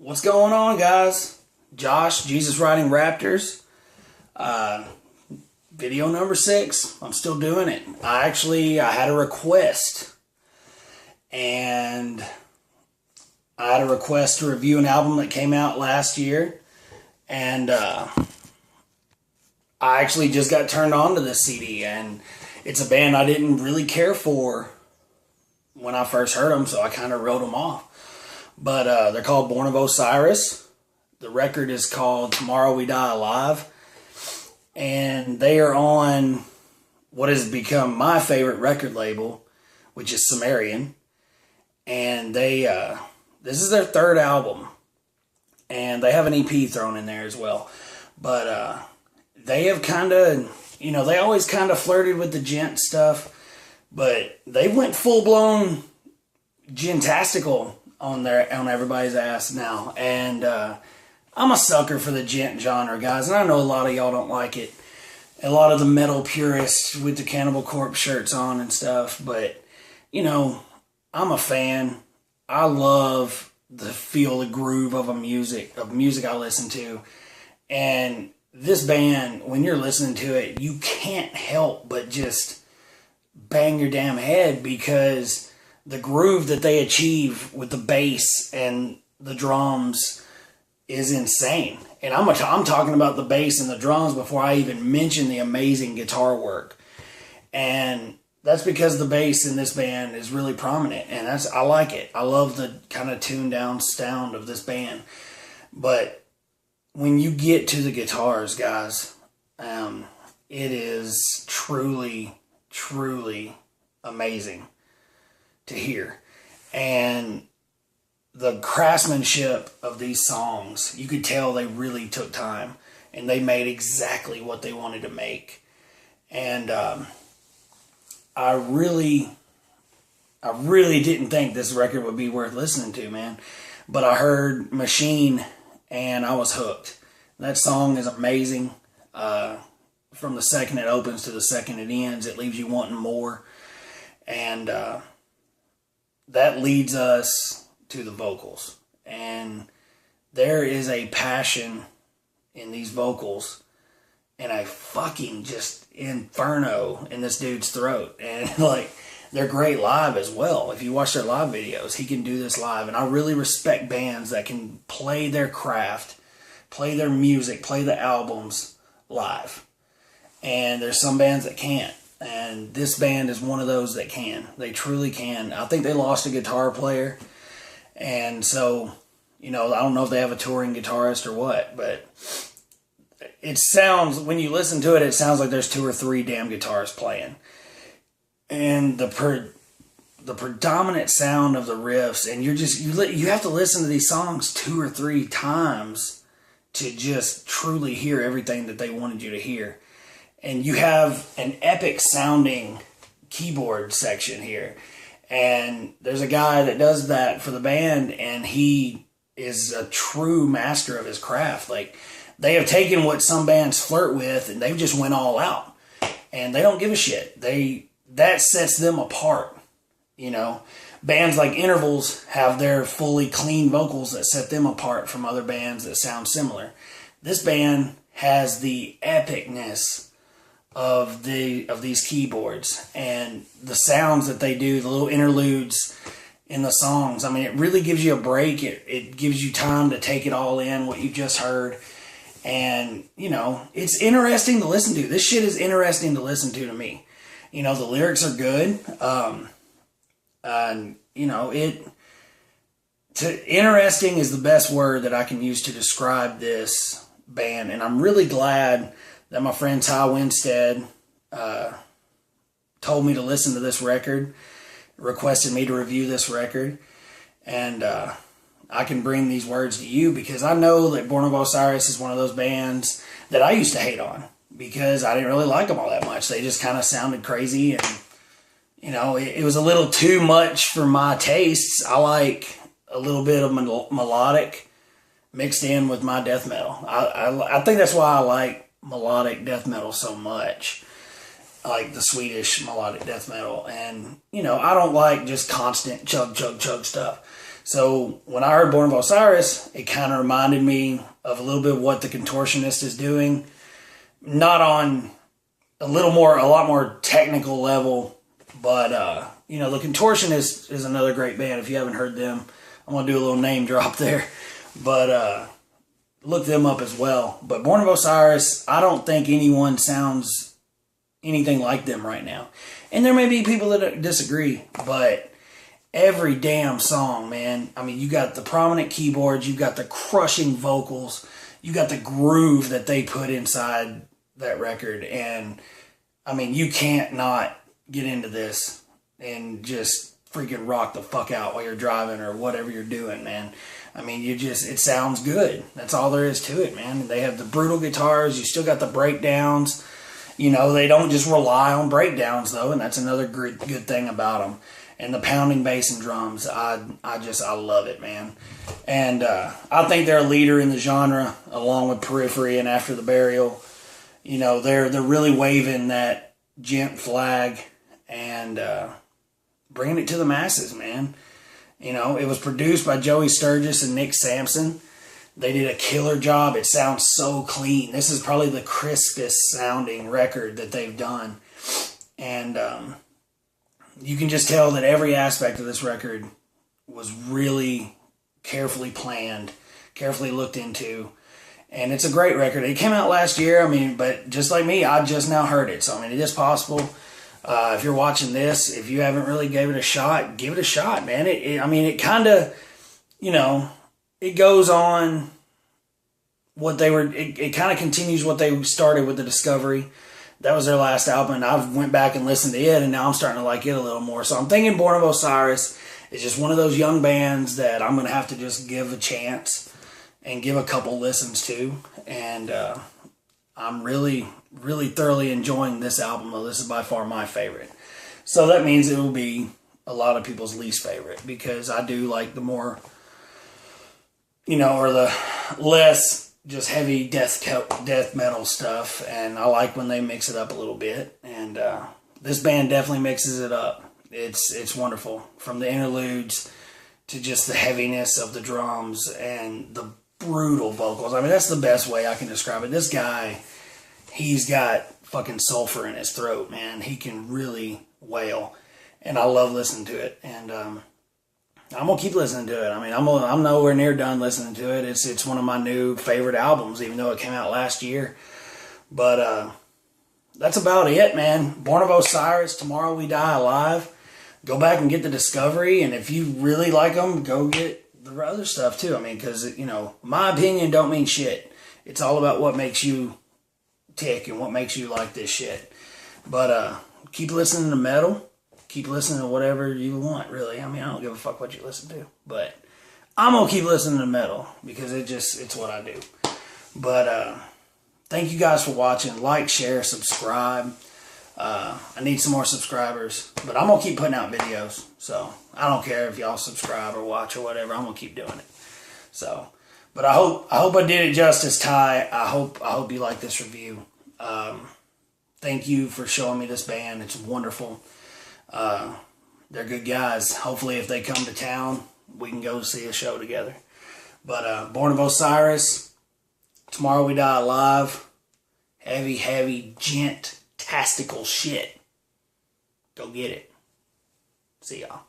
What's going on, guys? Josh, Jesus Riding Raptors. Video number 6. I'm still doing it. I had a request. And I had a request to review an album that came out last year. And I actually just got turned on to this CD. And it's a band I didn't really care for when I first heard them, so I kind of wrote them off. But they're called Born of Osiris. The record is called Tomorrow We Die Alive. And they are on what has become my favorite record label, which is Sumerian. And this is their third album. And they have an EP thrown in there as well. But they have kind of, they always kind of flirted with the gent stuff. But they went full-blown gentastical on everybody's ass now. And I'm a sucker for the gent genre, guys, and I know a lot of y'all don't like it. A lot of the metal purists with the Cannibal Corpse shirts on and stuff, but I'm a fan. I love the feel, the groove of music I listen to. And this band, when you're listening to it, you can't help but just bang your damn head, because the groove that they achieve with the bass and the drums is insane. And I'm talking about the bass and the drums before I even mention the amazing guitar work. And that's because the bass in this band is really prominent, and I like it. I love the kind of tuned down sound of this band. But when you get to the guitars, guys, it is truly, truly amazing to hear. And the craftsmanship of these songs, you could tell they really took time, and they made exactly what they wanted to make. And I really didn't think this record would be worth listening to, man. But I heard Machine, and I was hooked. That song is amazing. From the second it opens to the second it ends, it leaves you wanting more. And that leads us to the vocals. And there is a passion in these vocals and a fucking just inferno in this dude's throat. And they're great live as well. If you watch their live videos, he can do this live. And I really respect bands that can play their craft, play their music, play the albums live. And there's some bands that can't. And this band is one of those that can. They truly can. I think they lost a guitar player. And so, I don't know if they have a touring guitarist or what, but it sounds, when you listen to it, it sounds like there's 2 or 3 damn guitars playing. And the predominant sound of the riffs, and you have to listen to these songs 2 or 3 times to just truly hear everything that they wanted you to hear. And you have an epic sounding keyboard section here. And there's a guy that does that for the band, and he is a true master of his craft. They have taken what some bands flirt with, and they've just went all out. And they don't give a shit. That sets them apart. Bands like Intervals have their fully clean vocals that set them apart from other bands that sound similar. This band has the epicness of these keyboards and the sounds that they do, the little interludes in the songs. I mean, it really gives you a break. It gives you time to take it all in, what you just heard. And, it's interesting to listen to. This shit is interesting to listen to me. The lyrics are good. Interesting is the best word that I can use to describe this band. And I'm really glad that my friend Ty Winstead told me to listen to this record, requested me to review this record, and I can bring these words to you because I know that Born of Osiris is one of those bands that I used to hate on because I didn't really like them all that much. They just kind of sounded crazy, and it was a little too much for my tastes. I like a little bit of melodic mixed in with my death metal. I think that's why I like melodic death metal so much. I like the Swedish melodic death metal. And, I don't like just constant chug, chug, chug stuff. So when I heard Born of Osiris, it kind of reminded me of a little bit of what the Contortionist is doing. Not on a lot more technical level, but, you know, the Contortionist is another great band. If you haven't heard them, I'm going to do a little name drop there. But look them up as well. But Born of Osiris, I don't think anyone sounds anything like them right now. And there may be people that disagree, but every damn song, man. I mean, you got the prominent keyboards, you got the crushing vocals, you got the groove that they put inside that record. And, I mean, you can't not get into this and just freaking rock the fuck out while you're driving or whatever you're doing, man. I mean, it sounds good. That's all there is to it, man. They have the brutal guitars. You still got the breakdowns. You know, they don't just rely on breakdowns, though, and that's another good thing about them. And the pounding bass and drums, I love it, man. And I think they're a leader in the genre, along with Periphery and After the Burial. You know, they're really waving that gent flag and bringing it to the masses, man. You know, it was produced by Joey Sturgis and Nick Sampson. They did a killer job. It sounds so clean. This is probably the crispest sounding record that they've done. And you can just tell that every aspect of this record was really carefully planned, carefully looked into. And it's a great record. It came out last year, I mean, but just like me, I just now heard it. So, I mean, it is possible. If you're watching this, if you haven't really gave it a shot, give it a shot, man. I mean, it kind of, you know, it goes on what they were, it kind of continues what they started with the Discovery. That was their last album, and I went back and listened to it, and now I'm starting to like it a little more. So I'm thinking Born of Osiris is just one of those young bands that I'm going to have to just give a chance and give a couple listens to. And I'm really, really thoroughly enjoying this album, though. This is by far my favorite. So that means it will be a lot of people's least favorite, because I do like the more, you know, or the less just heavy death metal stuff, and I like when they mix it up a little bit. And this band definitely mixes it up. It's wonderful, from the interludes to just the heaviness of the drums and the brutal vocals. I mean, that's the best way I can describe it. This guy, he's got fucking sulfur in his throat, man. He can really wail, and I love listening to it. And I'm gonna keep listening to it. I mean, I'm nowhere near done listening to it. It's one of my new favorite albums, even though it came out last year. But that's about it, man. Born of Osiris, Tomorrow We Die Alive. Go back and get the Discovery, and if you really like them, go get the other stuff too. I mean, because, you know, my opinion don't mean shit. It's all about what makes you tick and what makes you like this shit. But keep listening to metal. Keep listening to whatever you want, really. I mean, I don't give a fuck what you listen to. But I'm going to keep listening to metal, because it's what I do. But thank you guys for watching. Like, share, subscribe. I need some more subscribers. But I'm going to keep putting out videos. So I don't care if y'all subscribe or watch or whatever. I'm going to keep doing it. So, but I hope I did it justice, Ty. I hope you like this review. Thank you for showing me this band. It's wonderful. They're good guys. Hopefully, if they come to town, we can go see a show together. But Born of Osiris, Tomorrow We Die Alive, heavy, gent-tastical shit. Go get it. See y'all.